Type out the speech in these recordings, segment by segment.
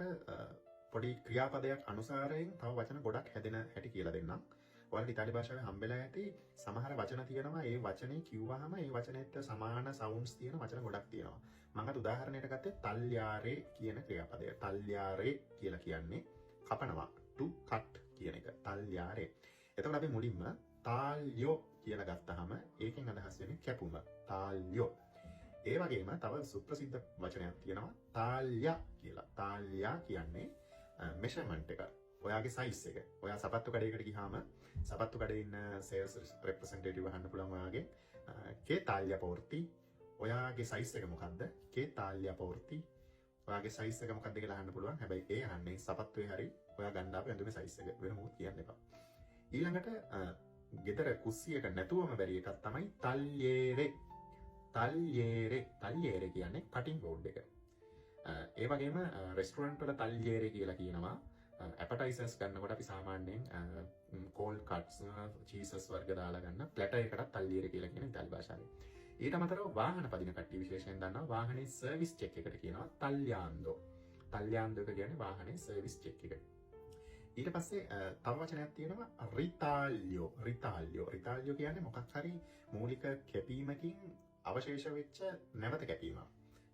ඊළඟට පොඩි ක්‍රියාපදයක් අනුසාරයෙන් තව වචන ගොඩක් හැදෙන හැටි කියලා දෙන්නම්. ඔයාලට ඉතාලි භාෂාවේ හම්බෙලා ඇති සමහර වචන තියෙනවා ඒ වචනේ කිව්වහම ඒ වචනේට සමාන සවුන්ඩ්ස් තියෙන වචන ගොඩක් තියෙනවා. මම අද උදාහරණයක් ගත්තේ tagliare කියන ක්‍රියාපදය. tagliare කියලා කියන්නේ කපනවා. to cut කියන එක. tagliare. එතකොට අපි මුලින්ම taglio කියලා ගත්තාම ඒකෙන් අදහස් වෙන්නේ කැපුම. taglio. ඒ වගේම තව සුප්‍රසිද්ධ වචනයක් තියෙනවා taglia කියලා. taglia කියන්නේ measurement එක. ඔයාගේ size එක. ඔයා සපත්තු කඩේකට ගියාම සපත්තු කඩේ ඉන්න sales representative අහන්න පුළුවන් ඔයාගෙන් "che taglia porti?" ඔයාගේ size එක මොකද්ද? "che taglia porti?" ඔයාගේ size එක මොකද්ද කියලා අහන්න පුළුවන්. හැබැයි ඒ අහන්නේ සපත්තුවේ හරි ඔයා ගන්න ආපු ඇඳුමේ size එක. වෙන මොකුත් කියන්න එපා. ඊළඟට ගෙදර කුස්සියක නැතුවම බැරි එකක් තමයි tagliere. tagliere කියන්නේ cutting board එක. ඒ වගේම රෙස්ටුරන්ට් වල tagliere කියලා කියනවා. ඇපටයිසර්ස් ගන්නකොට අපි සාමාන්‍යයෙන් කෝල්ඩ් කට්ස් චීසස් වර්ග දාලා ගන්න ප්ලැටර් එකකට tagliere කියලා කියන ඉතාලි භාෂාවේ. ඊට අමතරව වාහන පදින කට්ටිය විශේෂයෙන් දන්නවා වාහනේ සර්විස් චෙක් එකට කියනවා tagliando. tagliando එක කියන්නේ වාහනේ සර්විස් චෙක් එක. ඊට පස්සේ තව වචනයක් තියෙනවා ritaglio. ritaglio කියන්නේ මොකක් හරි මූලික කැපීමකින් අවශේෂ වෙච්ච නැවත කැපීමක්.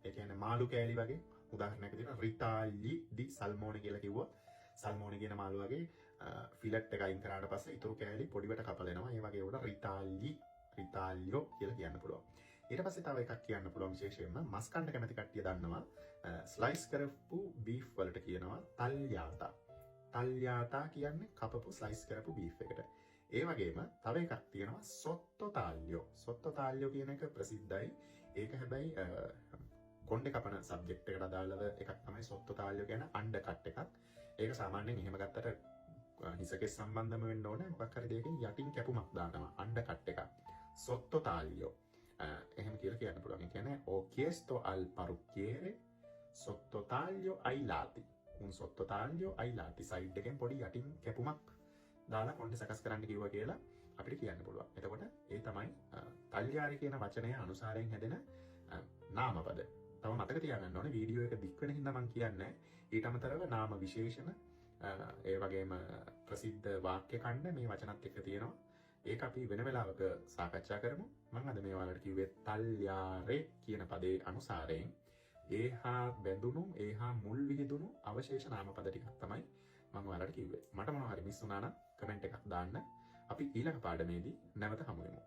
ඒ කියන්නේ මාළු කෑලි වගේ උදාහරණයක් විදිහට ritagli di salmone කියලා කිව්වොත් සල්මෝනි කියන මාළු වගේ ෆිලට් එක අයින් කරාට පස්සේ ඊටු කෑලි පොඩිවට කපලනවා. ඒ වගේ උඩ ritaglio කියලා කියන්න පුළුවන්. ඊට පස්සේ තව එකක් කියන්න පුළුවන් විශේෂයෙන්ම මස් කන්න කැමති කට්ටිය දන්නවා ස්ලයිස් කරපු බීෆ් වලට කියනවා tagliata. tagliata කියන්නේ කපපු ස්ලයිස් කරපු බීෆ් එකට. ඒ වගේම තව එකක් තියෙනවා sotto taglio. sotto taglio කියන එක ප්‍රසිද්ධයි. ඒක හැබැයි කොණ්ඩේ කපන සබ්ජෙක්ට් එකට අදාළව එකක් තමයි sotto taglio කියන අන්ඩර් කට් එකක්. ඒක සාමාන්‍යයෙන් එහෙම ගත්තට හිසකේ සම්බන්ධම වෙන්න ඕනේ මොකක් හරි දෙයකින් යටින් කැපුමක් දානවා අන්ඩර් කට් එක. sotto taglio. එහෙම කියලා කියන්න පුළුවන්. ඒ කියන්නේ "ho chiesto al parrucchiere sotto taglio ai lati." un sotto taglio ai lati side එකෙන් පොඩි යටින් කැපුමක් දාලා කොණ්ඩේ සකස් කරන්න කිව්වා කියලා අපිට කියන්න පුළුවන්. එතකොට ඒ තමයි tagliare කියන වචනය අනුසාරයෙන් හැදෙන නාමපද. තව මතක තියාගන්න ඕනේ වීඩියෝ එක දික් වෙන හින්දා මම කියන්නේ ඊට අමතරව නාම විශේෂණ ඒ වගේම ප්‍රසිද්ධ වාක්‍ය ඛණ්ඩ මේ වචනත් එක්ක තියෙනවා. ඒක අපි වෙන වෙලාවක සාකච්ඡා කරමු. මම අද මේ ඔයාලට කිව්වේ tagliare කියන පදේ අනුසාරයෙන් ඒහා බැඳුණු ඒහා මුල් විහිදුණු අවශේෂ නාමපද ටිකක් තමයි මම ඔයාලට කිව්වේ. මට මොනවා හරි මිස් වුණා නම් කමෙන්ට් එකක් දාන්න. අපි ඊළඟ පාඩමේදී නැවත හමු වෙමු.